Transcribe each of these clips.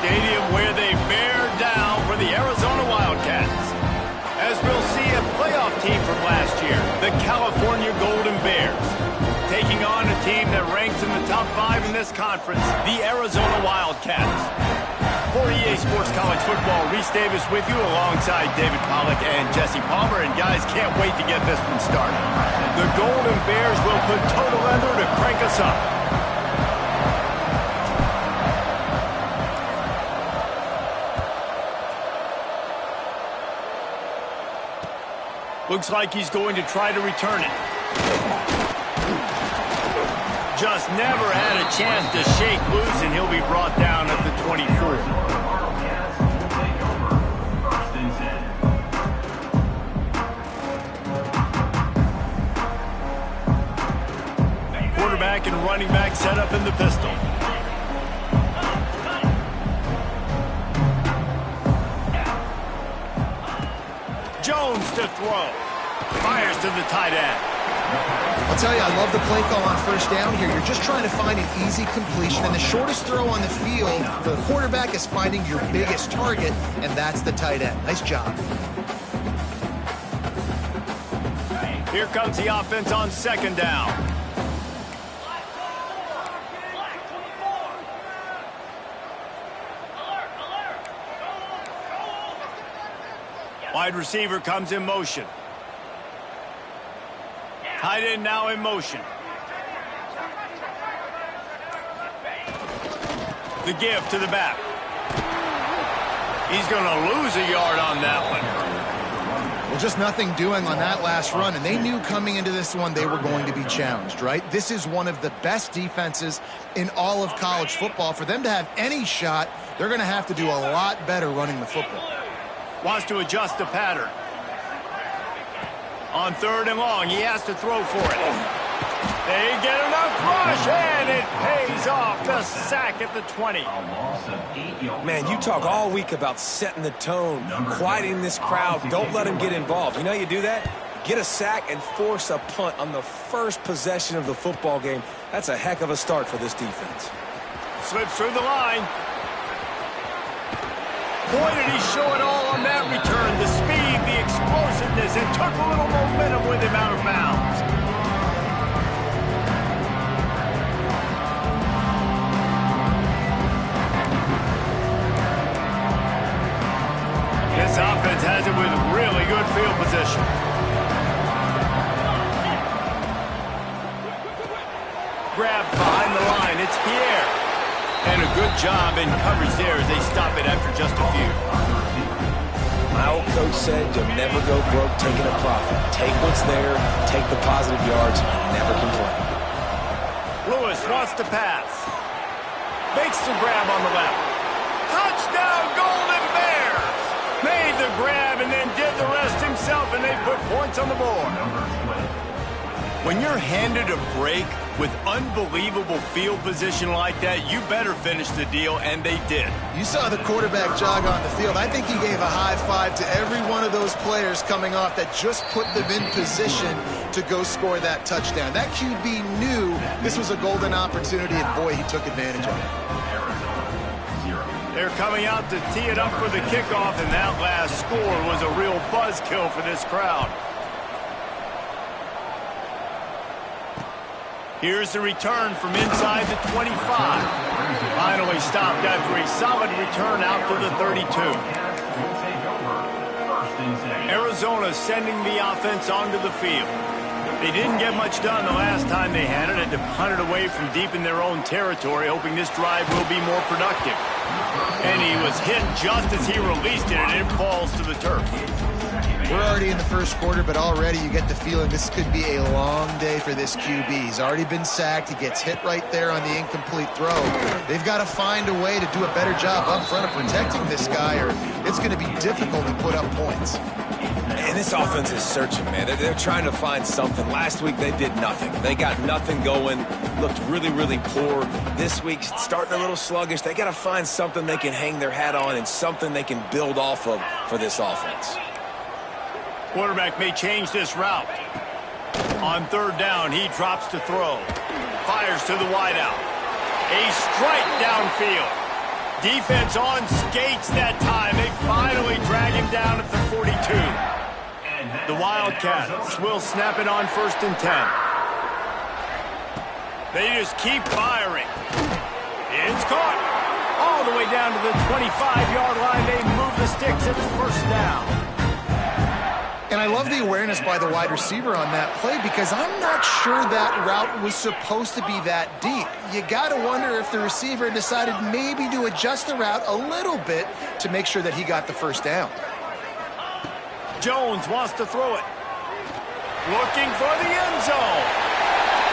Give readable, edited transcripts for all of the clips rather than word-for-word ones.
Stadium where they bear down for the Arizona Wildcats. As we'll see a playoff team from last year, the California Golden Bears, taking on a team that ranks in the top 5 in this conference, the Arizona Wildcats. For EA Sports College Football, Reese Davis with you alongside David Pollack and Jesse Palmer. And guys, can't wait to get this one started. The Golden Bears will put total leather to crank us up. Looks like he's going to try to return it. Just never had a chance to shake loose, and he'll be brought down at the 24. Quarterback and running back set up in the pistol. Jones to throw. Fires to the tight end. I'll tell you, I love the play call on first down here. You're just trying to find an easy completion, and the shortest throw on the field, the quarterback is finding your biggest target, and that's the tight end. Nice job. Here comes the offense on second down. Wide receiver comes in motion. Tight end now in motion. The give to the back. He's going to lose a yard on that one. Well, just nothing doing on that last run, and they knew coming into this one they were going to be challenged, right? This is one of the best defenses in all of college football. For them to have any shot, they're going to have to do a lot better running the football. Wants to adjust the pattern. On third and long, he has to throw for it. They get enough rush, and it pays off. The sack at the 20. Man, you talk all week about setting the tone, quieting this crowd. Don't let them get involved. You know how you do that? Get a sack and force a punt on the first possession of the football game. That's a heck of a start for this defense. Slips through the line. Boy, did he show it all on that return. The speed, the explosiveness, and took a little momentum with him out of bounds. This offense has it with really good field position. Grabbed behind the line. It's Pierre. And a good job in coverage there as they stop it after just a few. My old coach said you'll never go broke taking a profit. Take what's there, take the positive yards, and never complain. Lewis wants to pass. Makes the grab on the left. Touchdown, Golden Bears! Made the grab and then did the rest himself, and they put points on the board. When you're handed a break with unbelievable field position like that, you better finish the deal, and they did. You saw the quarterback jog on the field. I think he gave a high five to every one of those players coming off that just put them in position to go score that touchdown. That QB knew this was a golden opportunity, and boy, he took advantage of it. They're coming out to tee it up for the kickoff, and that last score was a real buzzkill for this crowd. Here's the return from inside the 25. Finally stopped after a solid return out to the 32. Arizona sending the offense onto the field. They didn't get much done the last time they had it. Had to punt it away from deep in their own territory, hoping this drive will be more productive. And he was hit just as he released it, and it falls to the turf. We're already in the first quarter, but already you get the feeling this could be a long day for this QB. He's already been sacked. He gets hit right there on the incomplete throw. They've got to find a way to do a better job up front of protecting this guy, or it's going to be difficult to put up points. And this offense is searching, man. They're trying to find something. Last week, they did nothing. They got nothing going, looked really, really poor. This week, starting a little sluggish. They got to find something they can hang their hat on and something they can build off of for this offense. Quarterback may change this route. On third down, he drops to throw. Fires to the wideout. A strike downfield. Defense on skates that time. They finally drag him down at the 42. The Wildcats will snap it on 1st and 10. They just keep firing. It's caught. All the way down to the 25-yard line. They move the sticks. It's 1st down. And I love the awareness by the wide receiver on that play because I'm not sure that route was supposed to be that deep. You got to wonder if the receiver decided maybe to adjust the route a little bit to make sure that he got the 1st down. Jones wants to throw it. Looking for the end zone.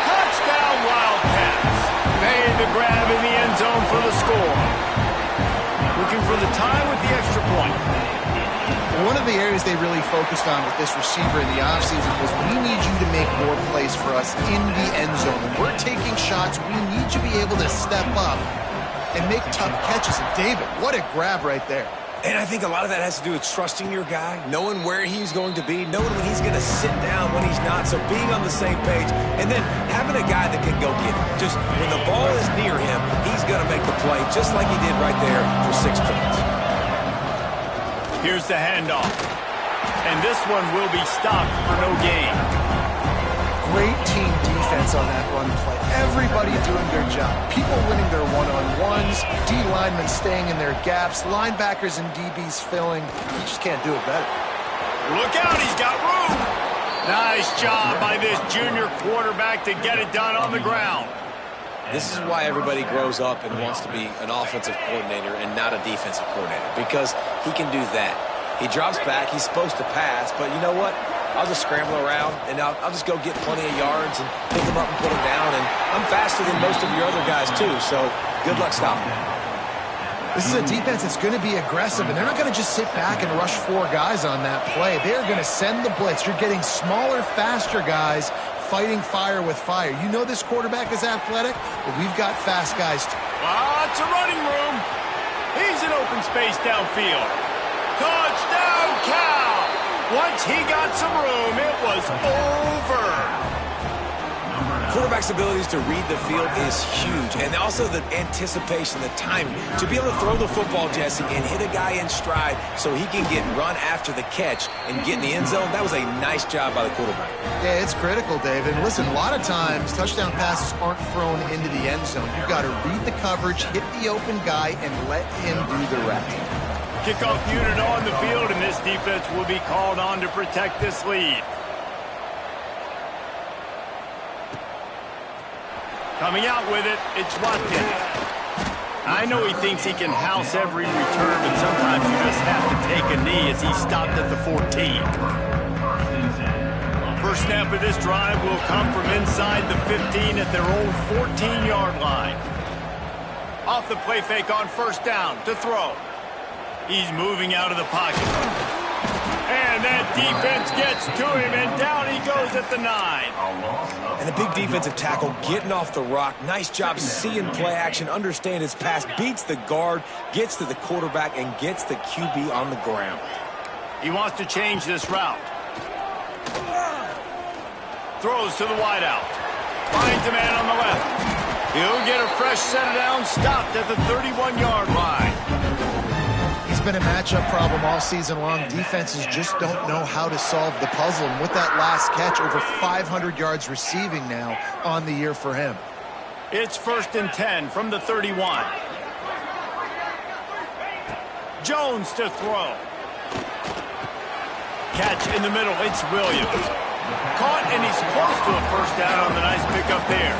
Touchdown Wildcats. Made the grab in the end zone for the score. Looking for the tie with the extra point. One of the areas they really focused on with this receiver in the offseason was we need you to make more plays for us in the end zone. When we're taking shots, we need you to be able to step up and make tough catches. And David, what a grab right there. And I think a lot of that has to do with trusting your guy, knowing where he's going to be, knowing when he's going to sit down, when he's not, so being on the same page, and then having a guy that can go get it. Just when the ball is near him, he's going to make the play, just like he did right there for 6 points. Here's the handoff. And this one will be stopped for no gain. Great team defense on that run play. Everybody doing their job. People winning their one-on-ones, D linemen staying in their gaps, linebackers and DBs filling. You just can't do it better. Look out, he's got room. Nice job by this junior quarterback to get it done on the ground. This is why everybody grows up and wants to be an offensive coordinator and not a defensive coordinator, because he can do that. He drops back, he's supposed to pass, but you know what? I'll just scramble around, and I'll just go get plenty of yards and pick them up and put them down, and I'm faster than most of your other guys too, so good luck stopping me. This is a defense that's going to be aggressive, and they're not going to just sit back and rush 4 guys on that play. They're going to send the blitz. You're getting smaller, faster guys fighting fire with fire. You know this quarterback is athletic, but we've got fast guys too. Lots of running room. He's in open space downfield. Touchdown, Cal! Once he got some room, it was over. Quarterback's abilities to read the field is huge, and also the anticipation, the timing. To be able to throw the football, Jesse, and hit a guy in stride so he can get run after the catch and get in the end zone, that was a nice job by the quarterback. Yeah, it's critical, David. Listen, a lot of times touchdown passes aren't thrown into the end zone. You've got to read the coverage, hit the open guy, and let him do the rest. Kickoff unit on the field, and this defense will be called on to protect this lead. Coming out with it, it's Watkins. I know he thinks he can house every return, but sometimes you just have to take a knee as he stopped at the 14. First snap of this drive will come from inside the 15 at their own 14-yard line. Off the play fake on 1st down to throw. He's moving out of the pocket. And that defense gets to him, and down he goes at the 9. And the big defensive tackle getting off the rock. Nice job seeing play action, understand his pass, beats the guard, gets to the quarterback, and gets the QB on the ground. He wants to change this route. Throws to the wideout. Finds a man on the left. He'll get a fresh set of downs, stopped at the 31-yard line. It's been a matchup problem all season long. Defenses just don't know how to solve the puzzle. And with that last catch, over 500 yards receiving now on the year for him. It's 1st and 10 from the 31. Jones to throw. Catch in the middle. It's Williams. Caught, and he's close to a 1st down on the nice pickup there.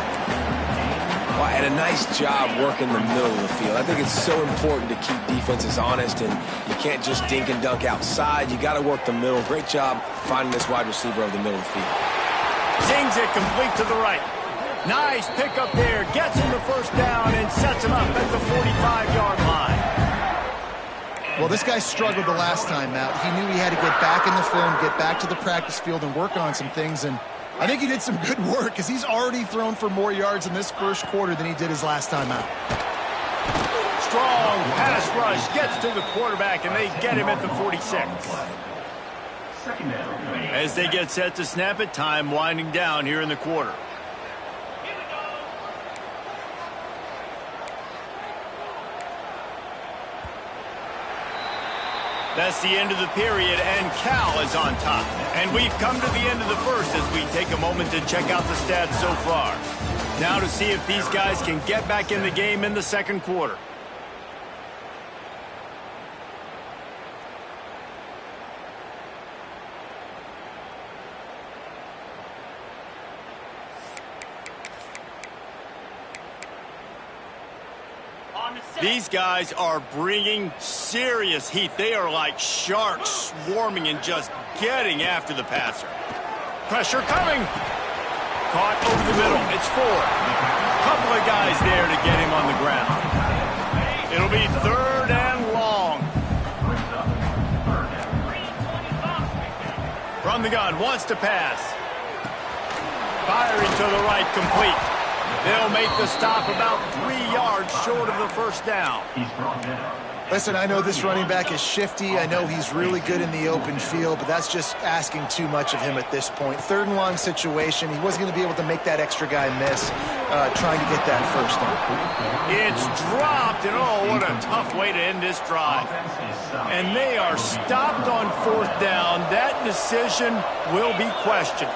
Well, and a nice job working the middle of the field. I think it's so important to keep defenses honest, and you can't just dink and dunk outside. You got to work the middle. Great job finding this wide receiver over the middle of the field. Sings it complete to the right. Nice pickup there. Gets him the 1st down and sets him up at the 45-yard line. Well, this guy struggled the last time out. He knew he had to get back in the film, get back to the practice field, and work on some things, and I think he did some good work because he's already thrown for more yards in this first quarter than he did his last time out. Strong pass rush gets to the quarterback, and they get him at the 46. As they get set to snap it, time winding down here in the quarter. That's the end of the period, and Cal is on top. And we've come to the end of the first as we take a moment to check out the stats so far. Now to see if these guys can get back in the game in the second quarter. These guys are bringing serious heat. They are like sharks swarming and just getting after the passer. Pressure coming. Caught over the middle. It's Ford. Couple of guys there to get him on the ground. It'll be 3rd and long. From the gun, wants to pass. Firing to the right, complete. They'll make the stop about 3 yards short of the first down. Listen, I know this running back is shifty. I know he's really good in the open field, but that's just asking too much of him at this point. 3rd and long situation. He wasn't going to be able to make that extra guy miss trying to get that first down. It's dropped, and oh, what a tough way to end this drive. And they are stopped on 4th down. That decision will be questioned.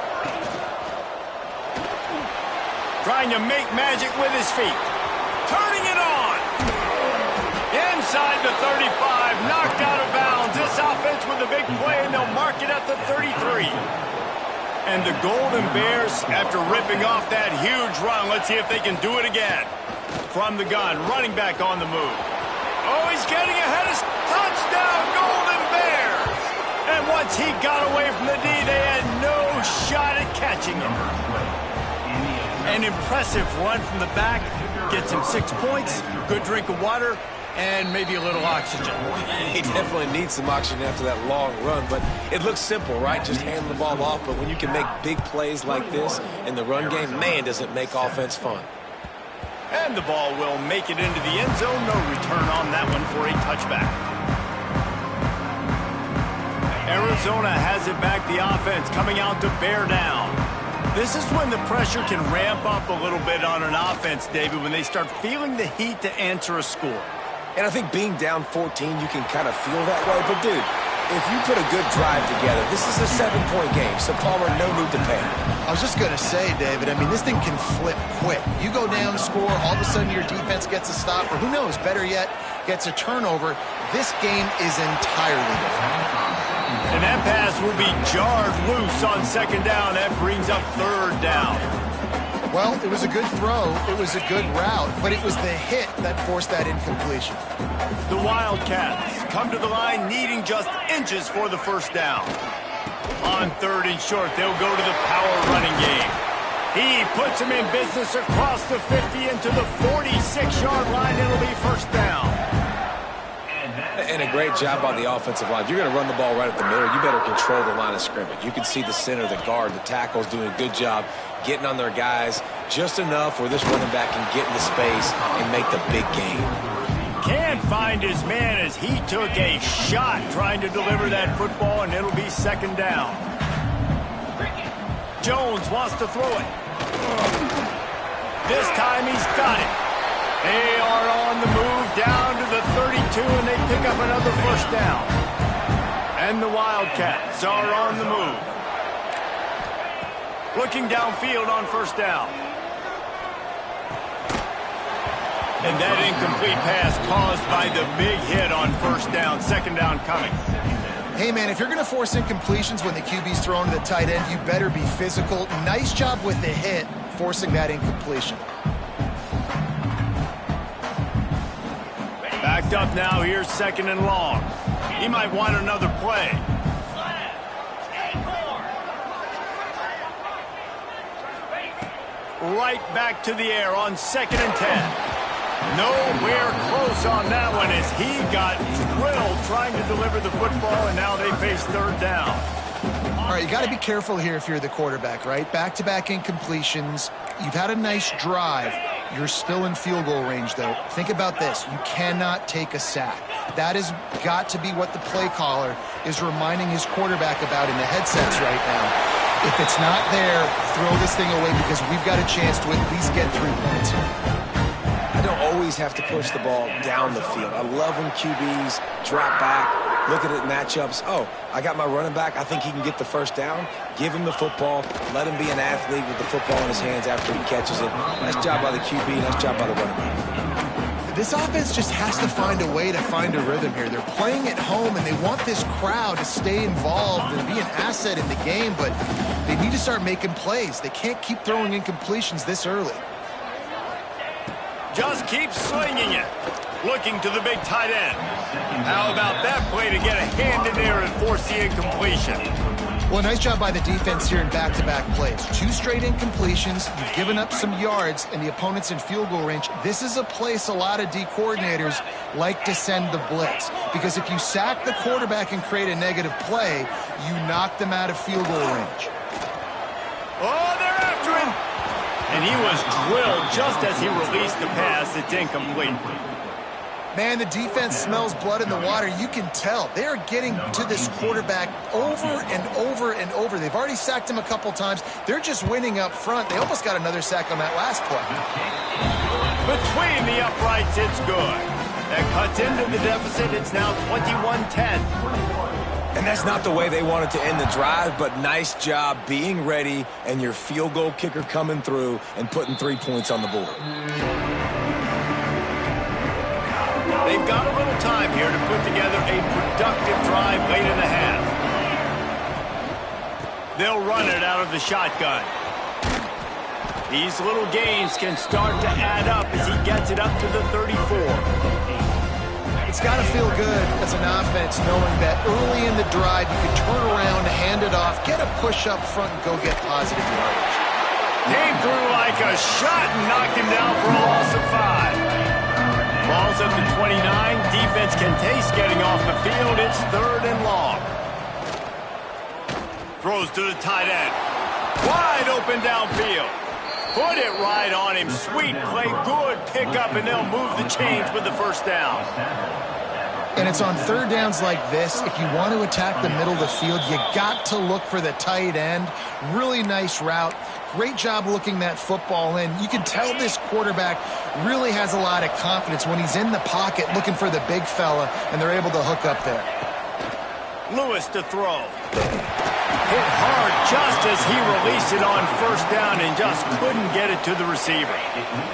Trying to make magic with his feet. Turning it on. Inside the 35. Knocked out of bounds. This offense with a big play, and they'll mark it at the 33. And the Golden Bears, after ripping off that huge run, let's see if they can do it again. From the gun, running back on the move. Oh, he's getting ahead of touchdown, Golden Bears. And once he got away from the D, they had no shot at catching him. An impressive run from the back. Gets him 6 points, good drink of water, and maybe a little oxygen. He definitely needs some oxygen after that long run, but it looks simple, right? Just hand the ball off, but when you can make big plays like this in the run game, man, does it make offense fun. And the ball will make it into the end zone. No return on that one for a touchback. Arizona has it back, the offense coming out to bear down. This is when the pressure can ramp up a little bit on an offense, David, when they start feeling the heat to answer a score. And I think being down 14, you can kind of feel that way. But, dude, if you put a good drive together, this is a 7-point game, so Palmer, no need to panic. I was just going to say, David, I mean, this thing can flip quick. You go down, score, all of a sudden your defense gets a stop, or who knows, better yet, gets a turnover. This game is entirely different. And that pass will be jarred loose on 2nd down. That brings up 3rd down. Well, it was a good throw. It was a good route, but it was the hit that forced that incompletion. The Wildcats come to the line needing just inches for the 1st down. On 3rd and short, they'll go to the power running game. He puts him in business across the 50 into the 46-yard line. It'll be 1st down. And a great job on the offensive line. If you're going to run the ball right at the middle, you better control the line of scrimmage. You can see the center, the guard, the tackles doing a good job getting on their guys just enough where this running back can get into space and make the big game. Can't find his man as he took a shot trying to deliver that football, and it'll be 2nd down. Jones wants to throw it. This time he's got it. They are on the move down to the 32, and they pick up another 1st down. And the Wildcats are on the move. Looking downfield on 1st down. And that incomplete pass caused by the big hit on 1st down. 2nd down coming. Hey, man, if you're going to force incompletions when the QB's thrown to the tight end, you better be physical. Nice job with the hit, forcing that incompletion. Backed up now, here's 2nd and long. He might want another play. Right back to the air on 2nd and 10. Nowhere close on that one as he got drilled trying to deliver the football, and now they face 3rd down. All right, you got to be careful here if you're the quarterback, right? Back-to-back incompletions. You've had a nice drive. You're still in field goal range, though. Think about this. You cannot take a sack. That has got to be what the play caller is reminding his quarterback about in the headsets right now. If it's not there, throw this thing away because we've got a chance to at least get 3 points here. I don't always have to push the ball down the field. I love when QBs drop back, looking at matchups. Oh, I got my running back. I think he can get the first down. Give him the football. Let him be an athlete with the football in his hands after he catches it. Nice job by the QB. Nice job by the running back. This offense just has to find a way to find a rhythm here. They're playing at home, and they want this crowd to stay involved and be an asset in the game, but they need to start making plays. They can't keep throwing incompletions this early. Just keep slinging it. Looking to the big tight end. How about that play to get a hand in there and force the incompletion? Well, nice job by the defense here in back-to-back plays. 2 straight incompletions. You've given up some yards, and the opponent's in field goal range. This is a place a lot of D coordinators like to send the blitz, because if you sack the quarterback and create a negative play, you knock them out of field goal range. Oh, they're after him! And he was drilled just as he released the pass. It's incomplete. Man, the defense smells blood in the water. You can tell. They're getting to this quarterback over and over and over. They've already sacked him a couple times. They're just winning up front. They almost got another sack on that last play. Between the uprights, it's good. That cuts into the deficit. It's now 21-10. And that's not the way they wanted to end the drive, but nice job being ready and your field goal kicker coming through and putting 3 points on the board. They've got a little time here to put together a productive drive late in the half. They'll run it out of the shotgun. These little gains can start to add up as he gets it up to the 34. It's got to feel good as an offense knowing that early in the drive you can turn around, hand it off, get a push up front, and go get positive yardage. Came through like a shot and knocked him down for a loss of 5. Ball's at the 29. Defense can taste getting off the field. It's 3rd and long. Throws to the tight end. Wide open downfield. Put it right on him. Sweet play. Good pickup, and they'll move the chains with the first down. And it's on 3rd downs like this. If you want to attack the middle of the field, you got to look for the tight end. Really nice route. Great job looking that football in. You can tell this quarterback really has a lot of confidence when he's in the pocket looking for the big fella, and they're able to hook up there. Lewis to throw. Hit hard just as he released it on 1st down and just couldn't get it to the receiver.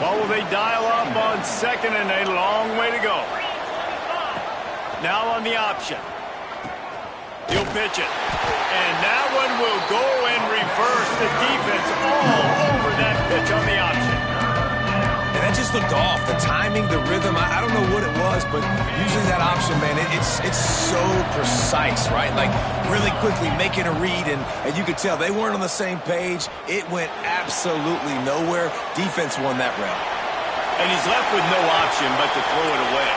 Well, will they dial up on 2nd and a long way to go? Now on the option. He'll pitch it. And that one will go in reverse. The defense all over that pitch on the option. And that just looked off. The timing, the rhythm, I don't know what it was, but usually that option, man, it's so precise, right? Like really quickly making a read, and you could tell they weren't on the same page. It went absolutely nowhere. Defense won that round. And he's left with no option but to throw it away.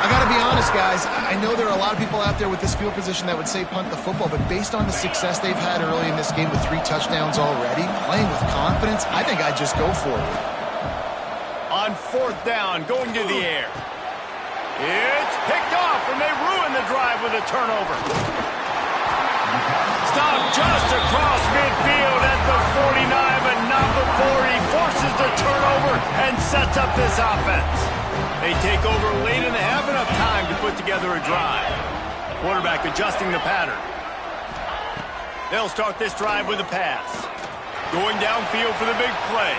I got to be honest, guys. I know there are a lot of people out there with this field position that would say punt the football, but based on the success they've had early in this game with 3 touchdowns already, playing with confidence, I think I'd just go for it. On 4th down, going to the air. It's picked off, and they ruin the drive with a turnover. Stop just across midfield at the 49, but not before he forces the turnover and sets up this offense. They take over late in the half, enough time to put together a drive. Quarterback adjusting the pattern. They'll start this drive with a pass. Going downfield for the big play.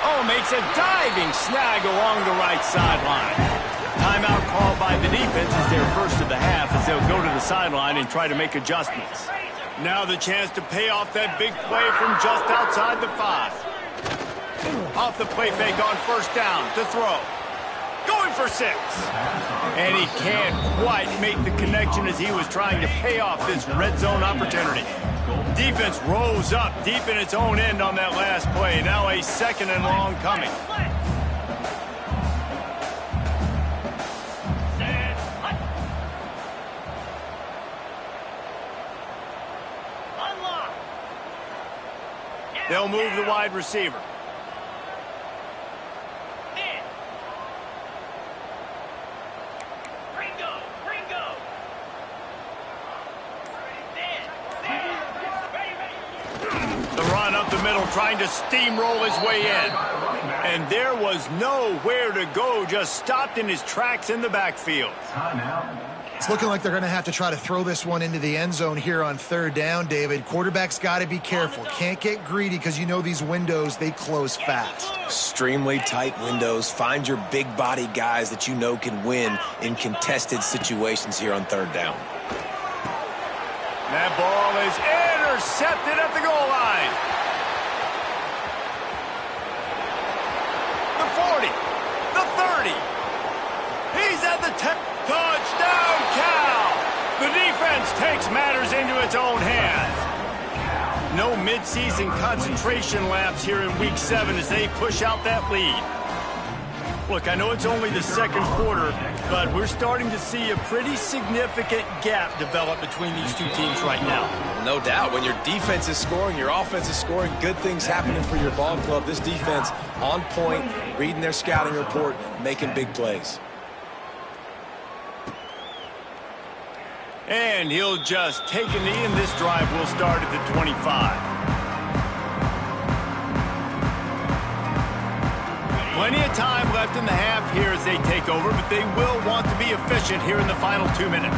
Oh, makes a diving snag along the right sideline. Timeout called by the defense is their first of the half as they'll go to the sideline and try to make adjustments. Now the chance to pay off that big play from just outside the 5. Off the play fake on 1st down to throw. Going for 6. And he can't quite make the connection as he was trying to pay off this red zone opportunity. Defense rose up deep in its own end on that last play. Now a 2nd and long coming. They'll move the wide receiver. Trying to steamroll his way in. And there was nowhere to go, just stopped in his tracks in the backfield. It's looking like they're going to have to try to throw this one into the end zone here on third down, David. Quarterback's got to be careful. Can't get greedy because you know these windows, they close fast. Extremely tight windows. Find your big body guys that you know can win in contested situations here on third down. That ball is intercepted at the goal line. The 40, the 30. He's at the 10. Touchdown, Cal! The defense takes matters into its own hands. No midseason concentration laps here in Week 7 as they push out that lead. Look, I know it's only the second quarter, but we're starting to see a pretty significant gap develop between these two teams right now. No doubt. When your defense is scoring, your offense is scoring, good things happening for your ball club. This defense on point, reading their scouting report, making big plays. And he'll just take a knee, and this drive will start at the 25. Plenty of time left in the half here as they take over, but they will want to be efficient here in the final 2 minutes.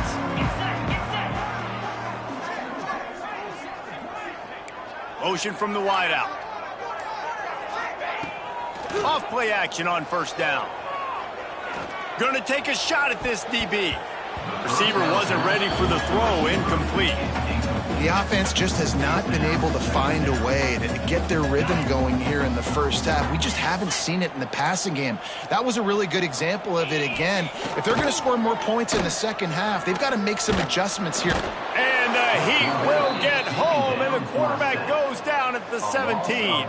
Motion from the wideout. Off play action on first down. Going to take a shot at this DB. Receiver wasn't ready for the throw, incomplete. The offense just has not been able to find a way to get their rhythm going here in the first half. We just haven't seen it in the passing game. That was a really good example of it again. If they're going to score more points in the second half, they've got to make some adjustments here. And the Heat will get home, and the quarterback goes down at the 17.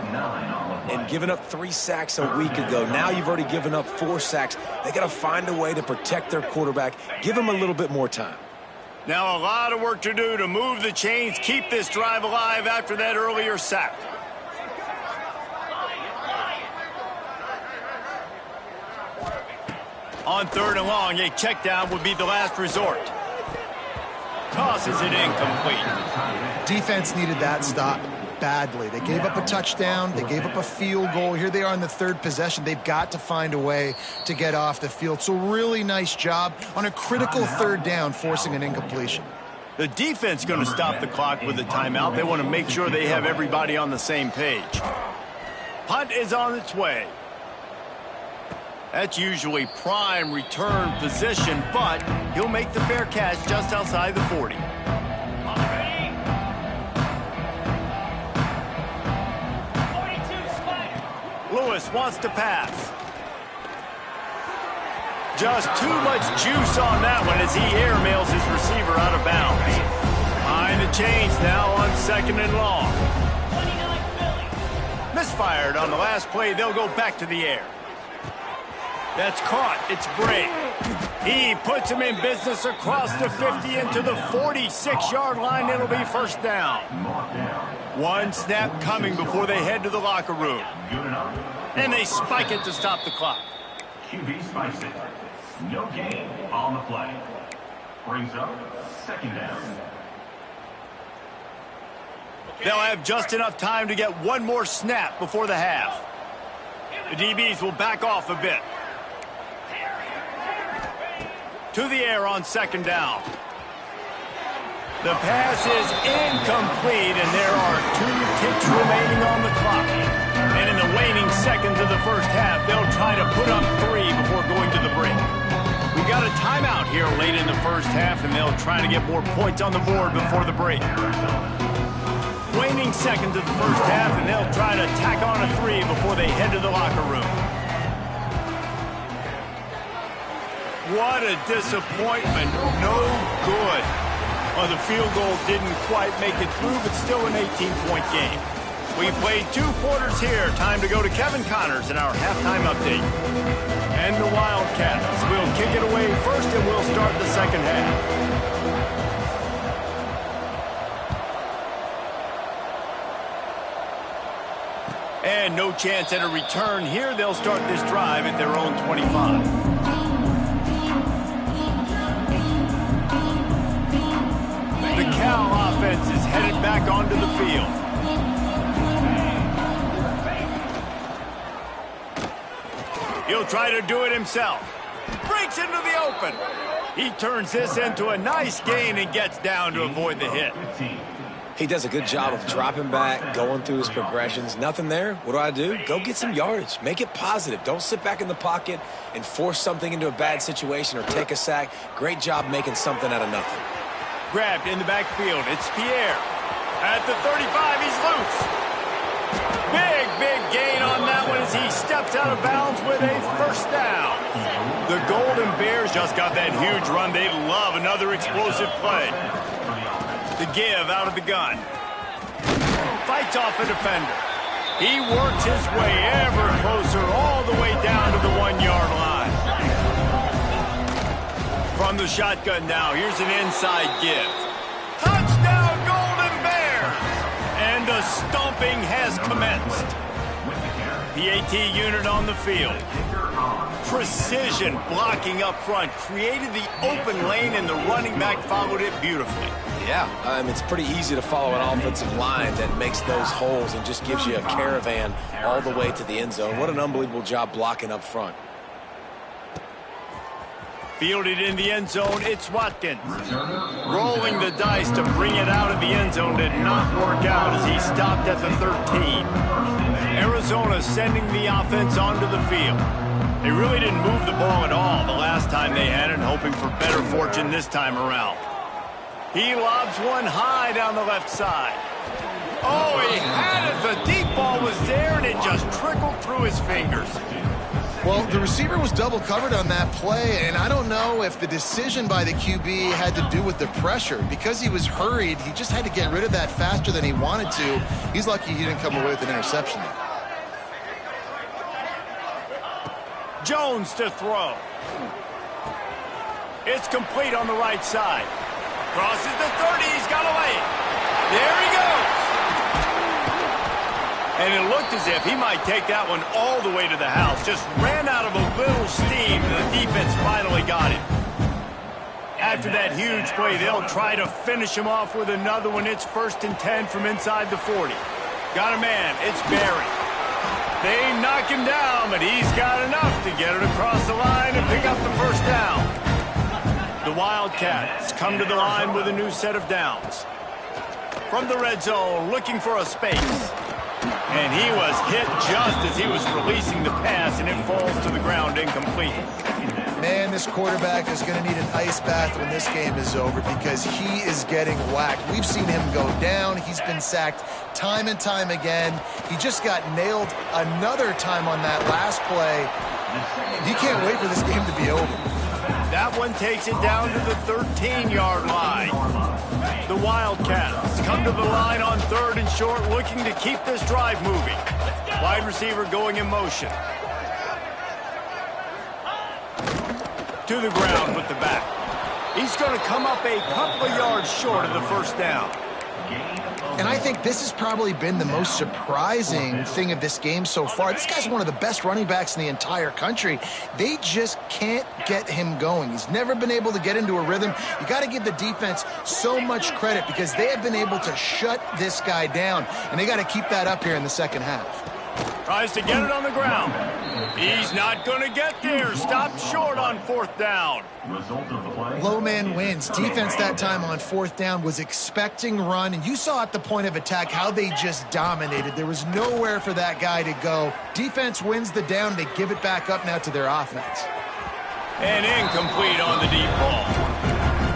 And giving up 3 sacks a week ago, now you've already given up 4 sacks. They got to find a way to protect their quarterback. Give him a little bit more time. Now a lot of work to do to move the chains, keep this drive alive after that earlier sack. On third and long, a check down would be the last resort. Tosses it incomplete. Defense needed that stop badly. They gave up a touchdown. They gave up a field goal. Here they are in the third possession. They've got to find a way to get off the field. So really nice job on a critical third down, forcing an incompletion. The defense going to stop the clock with a timeout. They want to make sure they have everybody on the same page. Punt is on its way. That's usually prime return position, but he'll make the fair catch just outside the 40. Lewis wants to pass. Just too much juice on that one as he airmails his receiver out of bounds. Behind the chains now on second and long. Misfired on the last play. They'll go back to the air. That's caught. It's Bray. He puts him in business across the 50 into the 46-yard line. It'll be first down. One snap coming before they head to the locker room. And they spike it to stop the clock. QB spikes it. No gain on the play. Brings up second down. They'll have just enough time to get one more snap before the half. The DBs will back off a bit. To the air on second down. The pass is incomplete, and there are 2 ticks remaining on the clock. And in the waning seconds of the first half, they'll try to put up 3 before going to the break. We've got a timeout here late in the first half, and they'll try to get more points on the board before the break. Waning seconds of the first half, and they'll try to tack on a 3 before they head to the locker room. What a disappointment. No good. Well, the field goal didn't quite make it through, but still an 18-point game. We played 2 quarters here. Time to go to Kevin Connors in our halftime update. And the Wildcats will kick it away first, and we'll start the second half. And no chance at a return here. They'll start this drive at their own 25. The Cal offense is headed back onto the field. He'll try to do it himself. Breaks into the open. He turns this into a nice gain and gets down to avoid the hit. He does a good job of dropping back, going through his progressions. Nothing there. What do? Go get some yardage. Make it positive. Don't sit back in the pocket and force something into a bad situation or take a sack. Great job making something out of nothing. Grabbed in the backfield. It's Pierre. At the 35, he's loose. Big gain on that one as he steps out of bounds with a first down. The Golden Bears just got that huge run. They love another explosive play. The give out of the gun. Fights off a defender. He works his way ever closer all the way down to the 1-yard line. From the shotgun now, here's an inside give. Touchdown, Golden Bears! And a stomping has commenced. PAT unit on the field. Precision blocking up front. Created the open lane and the running back followed it beautifully. Yeah, it's pretty easy to follow an offensive line that makes those holes and just gives you a caravan all the way to the end zone. What an unbelievable job blocking up front. Fielded in the end zone, it's Watkins. Rolling the dice to bring it out of the end zone did not work out as he stopped at the 13. Arizona sending the offense onto the field. They really didn't move the ball at all the last time they had it, hoping for better fortune this time around. He lobs one high down the left side. Oh, he had it. The deep ball was there, and it just trickled through his fingers. Well, the receiver was double covered on that play, and I don't know if the decision by the QB had to do with the pressure. Because he was hurried, he just had to get rid of that faster than he wanted to. He's lucky he didn't come away with an interception. Jones to throw. It's complete on the right side. Crosses the 30, he's got away. There he goes. And it looked as if he might take that one all the way to the house. Just ran out of a little steam, and the defense finally got him. After that huge play, they'll try to finish him off with another one. It's 1st and 10 from inside the 40. Got a man, it's Barry. They knock him down, but he's got enough to get it across the line and pick up the first down. The Wildcats come to the line with a new set of downs. From the red zone, looking for a space. And he was hit just as he was releasing the pass, and it falls to the ground incomplete. Man, this quarterback is going to need an ice bath when this game is over because he is getting whacked. We've seen him go down. He's been sacked time and time again. He just got nailed another time on that last play. He can't wait for this game to be over. That one takes it down to the 13-yard line. The Wildcats come to the line on 3rd and short, looking to keep this drive moving. Wide receiver going in motion. To the ground with the back. He's going to come up a couple of yards short of the first down. And I think this has probably been the most surprising thing of this game so far. This guy's one of the best running backs in the entire country. They just can't get him going. He's never been able to get into a rhythm. You got to give the defense so much credit because they have been able to shut this guy down, and they got to keep that up here in the second half. Tries to get it on the ground. He's not going to get there. Stopped short on 4th down. Low man wins. Defense that time on 4th down was expecting run, and you saw at the point of attack how they just dominated. There was nowhere for that guy to go. Defense wins the down. They give it back up now to their offense. And incomplete on the deep ball.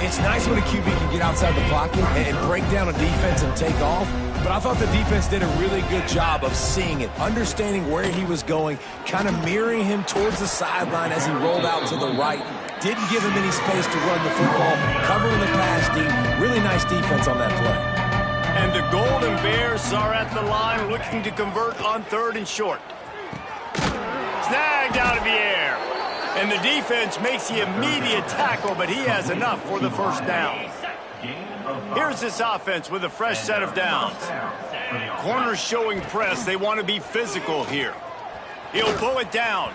It's nice when a QB can get outside the pocket and break down a defense and take off. But I thought the defense did a really good job of seeing it, understanding where he was going, kind of mirroring him towards the sideline as he rolled out to the right. Didn't give him any space to run the football, covering the pass deep. Really nice defense on that play. And the Golden Bears are at the line looking to convert on 3rd and short. Snagged out of the air. And the defense makes the immediate tackle, but he has enough for the first down. Here's this offense with a fresh set of downs. Corners showing press. They want to be physical here. He'll pull it down.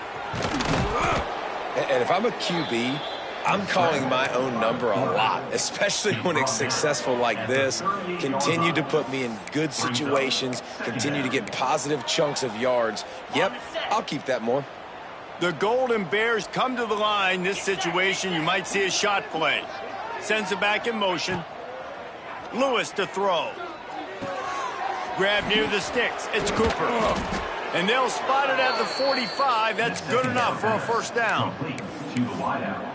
And if I'm a QB, I'm calling my own number a lot, especially when it's successful like this. Continue to put me in good situations, continue to get positive chunks of yards. Yep, I'll keep that more. The Golden Bears come to the line. This situation, you might see a shot play. Sends it back in motion. Lewis to throw. Grab near the sticks. It's Cooper. And they'll spot it at the 45. That's good enough for a first down. To the wideout.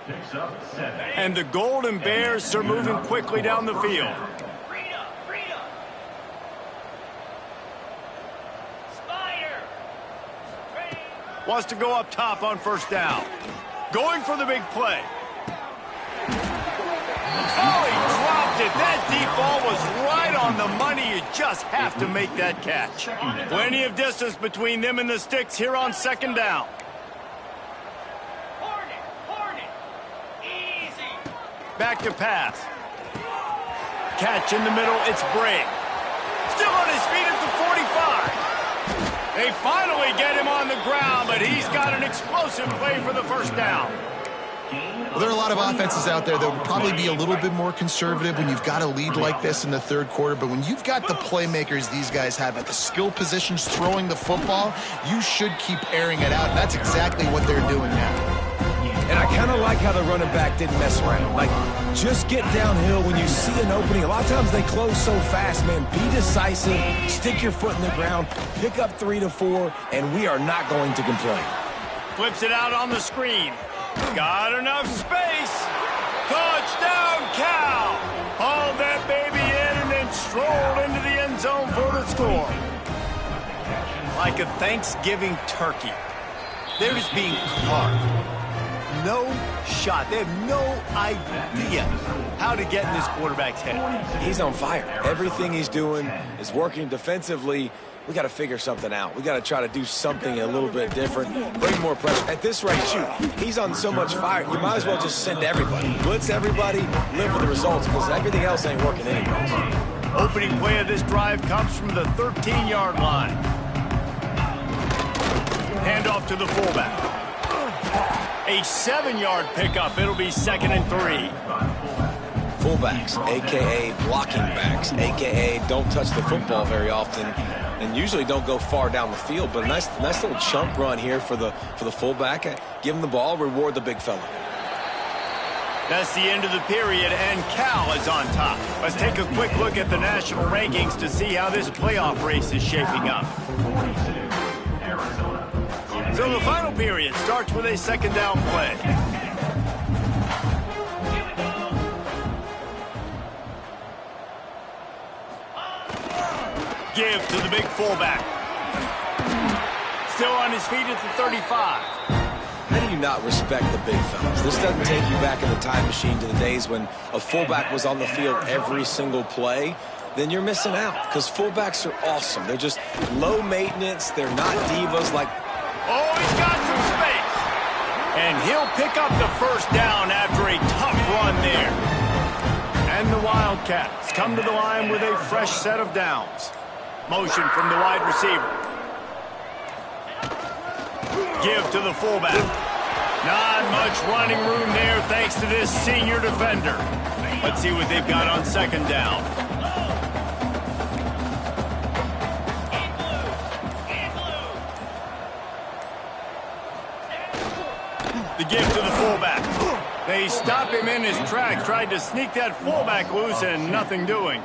Picks up 7. And the Golden Bears are moving quickly down the field. Wants to go up top on first down. Going for the big play. Oh, he dropped it. That deep ball was right on the money. You just have to make that catch. Plenty of distance between them and the sticks here on second down. Easy. Back to pass. Catch in the middle. It's Bray. Still on his feet at the 45. They finally get him on the ground, but he's got an explosive play for the first down. Well, there are a lot of offenses out there that would probably be a little bit more conservative when you've got a lead like this in the third quarter. But when you've got the playmakers these guys have at the skill positions throwing the football, you should keep airing it out. And that's exactly what they're doing now. And I kind of like how the running back didn't mess around. Like, just get downhill when you see an opening. A lot of times they close so fast, man. Be decisive, stick your foot in the ground, pick up 3 to 4, and we are not going to complain. Flips it out on the screen. Got enough space. Touchdown, Cal. Hauled that baby in and then strolled into the end zone for the score. Like a Thanksgiving turkey. They're just being carved. No shot. They have no idea how to get in this quarterback's head. He's on fire. Everything he's doing is working defensively. We got to figure something out. We got to try to do something a little bit different. Bring more pressure. At this rate, shoot, he's on so much fire. You might as well just send everybody. Blitz everybody, live for the results, because everything else ain't working anyways. Opening play of this drive comes from the 13-yard line. Handoff to the fullback. A 7-yard pickup. It'll be 2nd and 3. Fullbacks, a.k.a. blocking backs, a.k.a. don't touch the football very often and usually don't go far down the field. But a nice little chunk run here for the fullback. Give him the ball, reward the big fella. That's the end of the period, and Cal is on top. Let's take a quick look at the national rankings to see how this playoff race is shaping up. So the final period starts with a second down play. Give to the big fullback. Still on his feet at the 35. How do you not respect the big fellas? This doesn't take you back in the time machine to the days when a fullback was on the field every single play. Then you're missing out, because fullbacks are awesome. They're just low maintenance. They're not divas like... Oh, he's got some space. And he'll pick up the first down after a tough run there. And the Wildcats come to the line with a fresh set of downs. Motion from the wide receiver. Give to the fullback. Not much running room there thanks to this senior defender. Let's see what they've got on second down. The give to the fullback. They stop him in his tracks, tried to sneak that fullback loose, and nothing doing.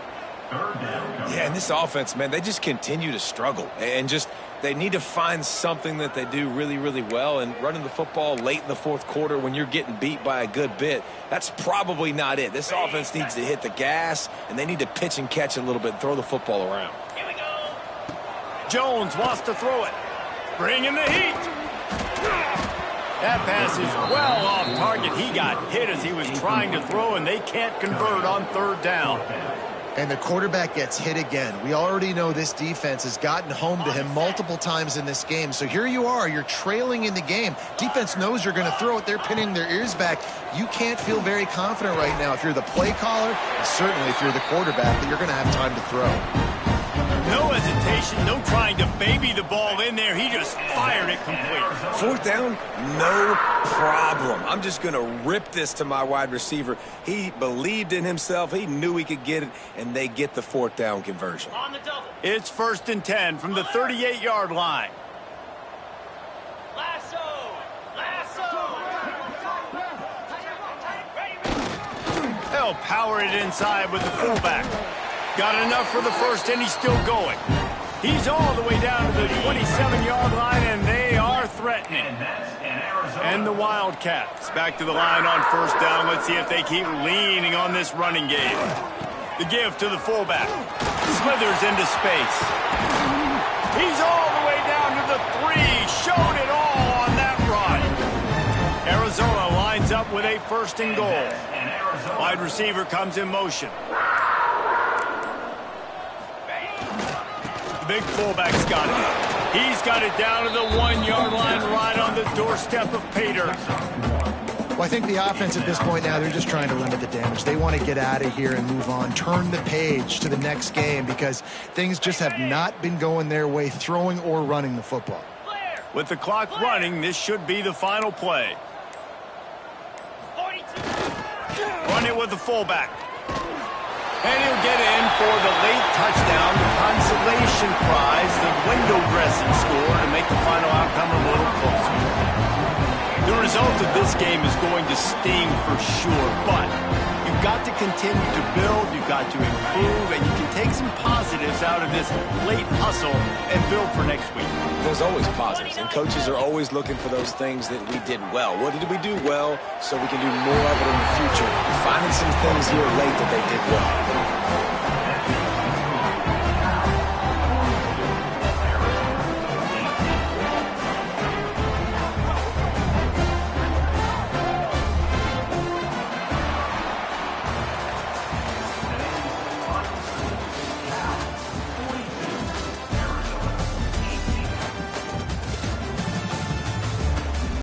Yeah, and this offense, man, they just continue to struggle. And just, they need to find something that they do really, really well. And running the football late in the fourth quarter when you're getting beat by a good bit, that's probably not it. This offense needs to hit the gas, and they need to pitch and catch a little bit and throw the football around. Here we go. Jones wants to throw it. Bring in the heat. That pass is well off target. He got hit as he was trying to throw, and they can't convert on third down. And the quarterback gets hit again. We already know this defense has gotten home to him multiple times in this game. So here you are, you're trailing in the game. Defense knows you're going to throw it. They're pinning their ears back. You can't feel very confident right now if you're the play caller, and certainly if you're the quarterback, that you're going to have time to throw. No hesitation, no trying to baby the ball in there. He just fired it complete. Fourth down, no problem. I'm just going to rip this to my wide receiver. He believed in himself. He knew he could get it, and they get the fourth down conversion. On the double. It's 1st and 10 from the 38-yard line. Lasso. They'll power it inside with the fullback. Got enough for the first, and he's still going. He's all the way down to the 27-yard line, and they are threatening. And the Wildcats back to the line on first down. Let's see if they keep leaning on this running game. The give to the fullback. Slithers into space. He's all the way down to the 3. Showed it all on that run. Arizona lines up with a first and goal. Wide receiver comes in motion. The big fullback's got it. He's got it down to the 1-yard line right on the doorstep of Pater. Well, I think the offense at this point now, they're just trying to limit the damage. They want to get out of here and move on, turn the page to the next game because things just have not been going their way, throwing or running the football. With the clock running, this should be the final play. Run it with the fullback. And he'll get in for the late touchdown, the consolation prize, the window dressing score to make the final outcome a little closer. The result of this game is going to sting for sure, but you've got to continue to build, you've got to improve, and you can take some positives out of this late hustle and build for next week. There's always positives, and coaches are always looking for those things that we did well. What did we do well so we can do more of it in the future? Finding some things here late that they did well.